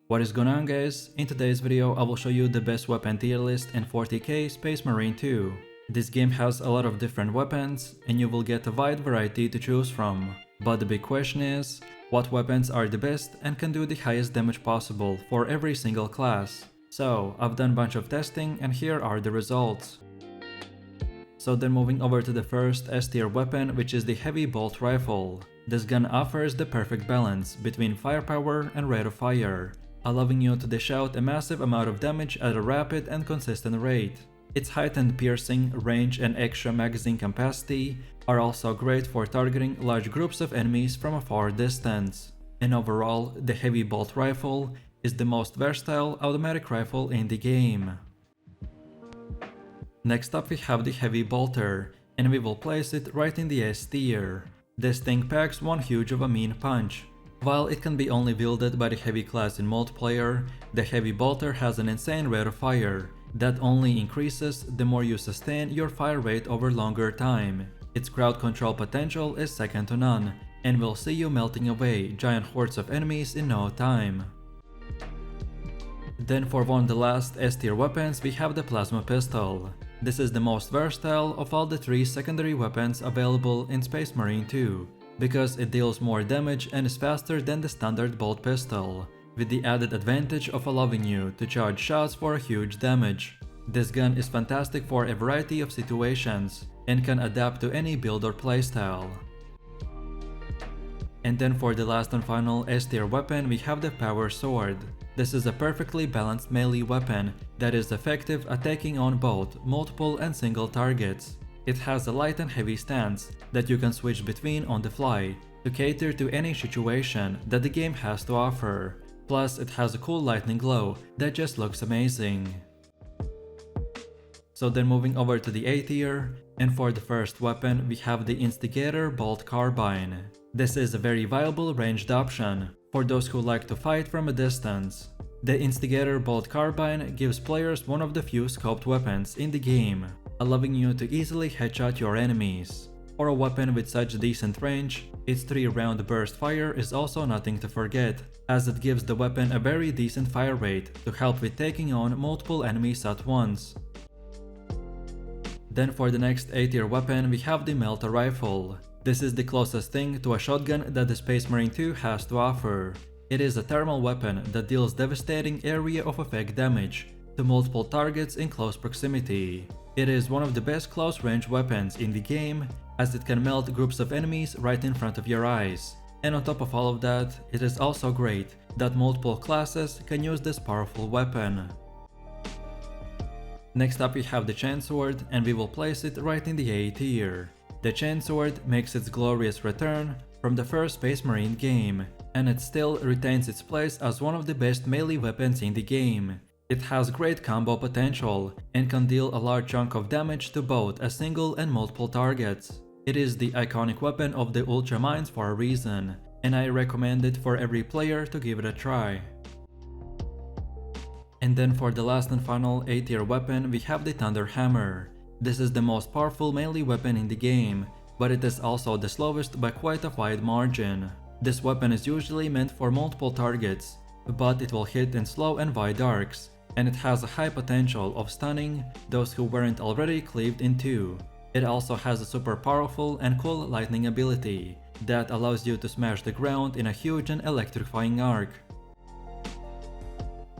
What is going on, guys? In today's video I will show you the best weapon tier list in 40k Space Marine 2. This game has a lot of different weapons and you will get a wide variety to choose from. But the big question is, what weapons are the best and can do the highest damage possible for every single class? So I've done a bunch of testing and here are the results. So then moving over to the first S tier weapon, which is the heavy bolt rifle. This gun offers the perfect balance between firepower and rate of fire, allowing you to dish out a massive amount of damage at a rapid and consistent rate. Its heightened piercing, range and extra magazine capacity are also great for targeting large groups of enemies from a far distance. And overall, the heavy bolt rifle is the most versatile automatic rifle in the game. Next up we have the heavy bolter, and we will place it right in the S tier. This thing packs one huge of a mean punch. While it can be only wielded by the heavy class in multiplayer, the heavy bolter has an insane rate of fire that only increases the more you sustain your fire rate over longer time. Its crowd control potential is second to none, and will see you melting away giant hordes of enemies in no time. Then for one of the last S tier weapons we have the plasma pistol. This is the most versatile of all the three secondary weapons available in Space Marine 2, because it deals more damage and is faster than the standard bolt pistol, with the added advantage of allowing you to charge shots for a huge damage. This gun is fantastic for a variety of situations and can adapt to any build or playstyle. And then for the last and final S tier weapon we have the power sword. This is a perfectly balanced melee weapon that is effective at taking on both multiple and single targets. It has a light and heavy stance that you can switch between on the fly to cater to any situation that the game has to offer. Plus it has a cool lightning glow that just looks amazing. So then moving over to the A tier, and for the first weapon we have the instigator bolt carbine. This is a very viable ranged option for those who like to fight from a distance. The instigator bolt carbine gives players one of the few scoped weapons in the game, allowing you to easily headshot your enemies. For a weapon with such decent range, its 3-round burst fire is also nothing to forget, as it gives the weapon a very decent fire rate to help with taking on multiple enemies at once. Then for the next A tier weapon we have the melta rifle. This is the closest thing to a shotgun that the Space Marine 2 has to offer. It is a thermal weapon that deals devastating area of effect damage to multiple targets in close proximity. It is one of the best close range weapons in the game, as it can melt groups of enemies right in front of your eyes. And on top of all of that, it is also great that multiple classes can use this powerful weapon. Next up we have the chainsword, and we will place it right in the A tier. The chainsword makes its glorious return from the first Space Marine game, and it still retains its place as one of the best melee weapons in the game. It has great combo potential and can deal a large chunk of damage to both a single and multiple targets. It is the iconic weapon of the ultramines for a reason, and I recommend it for every player to give it a try. And then for the last and final A tier weapon we have the thunder hammer. This is the most powerful melee weapon in the game, but it is also the slowest by quite a wide margin. This weapon is usually meant for multiple targets, but it will hit in slow and wide arcs, and it has a high potential of stunning those who weren't already cleaved in two. It also has a super powerful and cool lightning ability that allows you to smash the ground in a huge and electrifying arc.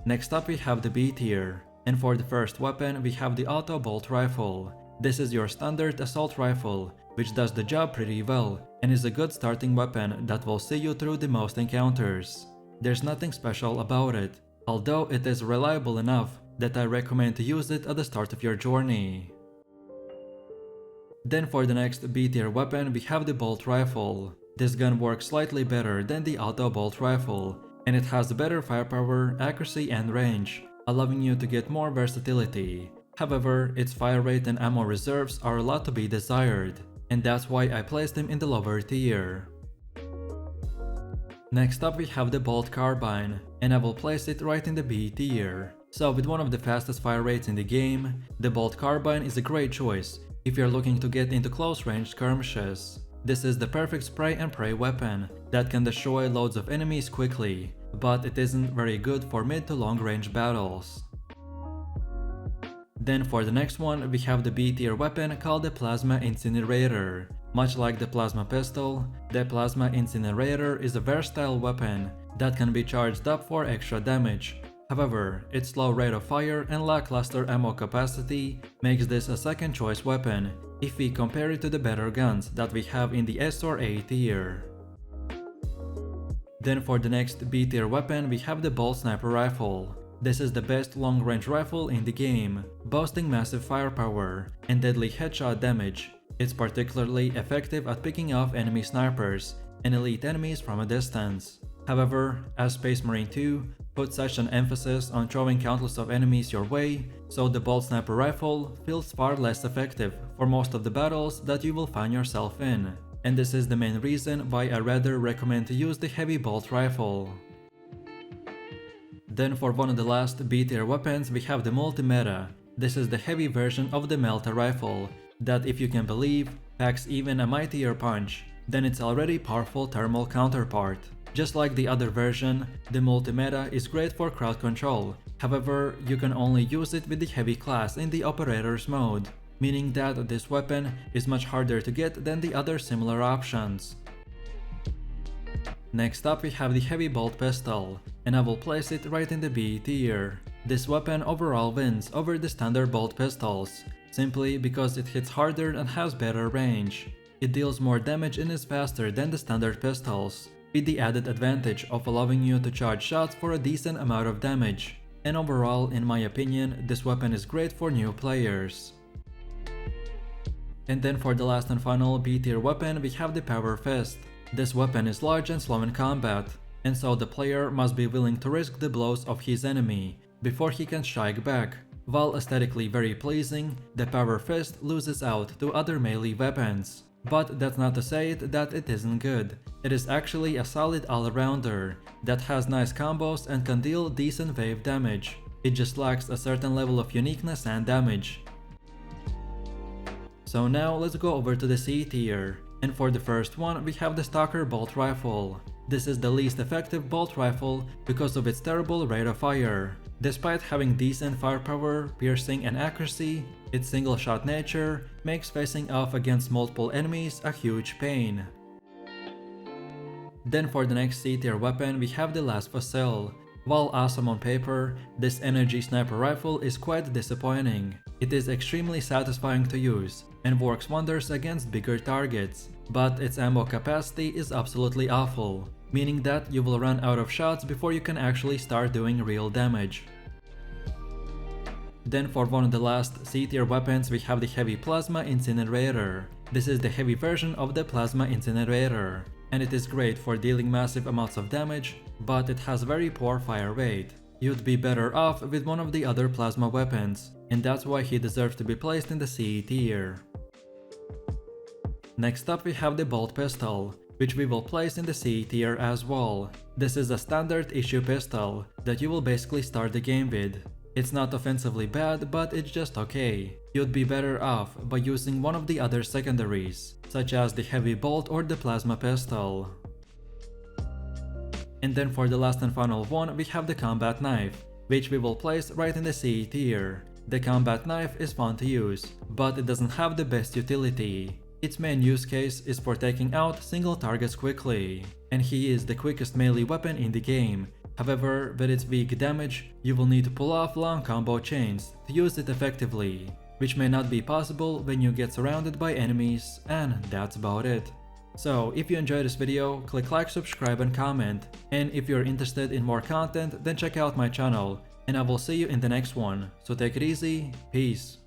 Next up we have the B tier, and for the first weapon we have the auto bolt rifle. This is your standard assault rifle, which does the job pretty well and is a good starting weapon that will see you through the most encounters. There's nothing special about it, although it is reliable enough that I recommend to use it at the start of your journey. Then for the next B tier weapon we have the bolt rifle. This gun works slightly better than the auto bolt rifle, and it has better firepower, accuracy and range, allowing you to get more versatility. However, its fire rate and ammo reserves are a lot to be desired, and that's why I placed them in the lower tier. Next up we have the bolt carbine, and I will place it right in the B tier. So with one of the fastest fire rates in the game, the bolt carbine is a great choice if you're looking to get into close range skirmishes. This is the perfect spray and pray weapon that can destroy loads of enemies quickly, but it isn't very good for mid to long range battles. Then for the next one, we have the B tier weapon called the Plasma Incinerator. Much like the Plasma Pistol, the Plasma Incinerator is a versatile weapon that can be charged up for extra damage. However, its slow rate of fire and lackluster ammo capacity makes this a second choice weapon if we compare it to the better guns that we have in the S or A tier. Then for the next B tier weapon, we have the Bolt Sniper Rifle. This is the best long-range rifle in the game, boasting massive firepower and deadly headshot damage. It's particularly effective at picking off enemy snipers and elite enemies from a distance. However, as Space Marine 2 put such an emphasis on throwing countless of enemies your way, so the Bolt Sniper Rifle feels far less effective for most of the battles that you will find yourself in. And this is the main reason why I rather recommend to use the Heavy Bolt Rifle. Then for one of the last B tier weapons, we have the Multimeta. This is the heavy version of the Melta rifle that, if you can believe, packs even a mightier punch than its already powerful thermal counterpart. Just like the other version, the Multimeta is great for crowd control. However, you can only use it with the heavy class in the operator's mode, meaning that this weapon is much harder to get than the other similar options. Next up, we have the Heavy Bolt Pistol, and I will place it right in the B tier. This weapon overall wins over the standard bolt pistols, simply because it hits harder and has better range. It deals more damage and is faster than the standard pistols, with the added advantage of allowing you to charge shots for a decent amount of damage. And overall, in my opinion, this weapon is great for new players. And then for the last and final B tier weapon, we have the Power Fist. This weapon is large and slow in combat, and so the player must be willing to risk the blows of his enemy before he can strike back. While aesthetically very pleasing, the Power Fist loses out to other melee weapons. But that's not to say that it isn't good. It is actually a solid all-arounder that has nice combos and can deal decent wave damage. It just lacks a certain level of uniqueness and damage. So now let's go over to the C tier. And for the first one, we have the Stalker Bolt Rifle. This is the least effective bolt rifle because of its terrible rate of fire. Despite having decent firepower, piercing and accuracy, its single-shot nature makes facing off against multiple enemies a huge pain. Then for the next C tier weapon, we have the last fusil. While awesome on paper, this energy sniper rifle is quite disappointing. It is extremely satisfying to use and works wonders against bigger targets, but its ammo capacity is absolutely awful, meaning that you will run out of shots before you can actually start doing real damage. Then for one of the last C tier weapons, we have the Heavy Plasma Incinerator. This is the heavy version of the Plasma Incinerator, and it is great for dealing massive amounts of damage, but it has very poor fire rate. You'd be better off with one of the other plasma weapons, and that's why he deserves to be placed in the C tier. Next up, we have the Bolt Pistol, which we will place in the C tier as well. This is a standard issue pistol that you will basically start the game with. It's not offensively bad, but it's just okay. You'd be better off by using one of the other secondaries, such as the Heavy Bolt or the Plasma Pistol. And then for the last and final one, we have the Combat Knife, which we will place right in the C tier. The Combat Knife is fun to use, but it doesn't have the best utility. Its main use case is for taking out single targets quickly, and he is the quickest melee weapon in the game. However, with its weak damage, you will need to pull off long combo chains to use it effectively, which may not be possible when you get surrounded by enemies, and that's about it. So, if you enjoyed this video, click like, subscribe and comment, and if you're interested in more content, then check out my channel, and I will see you in the next one. So take it easy, peace.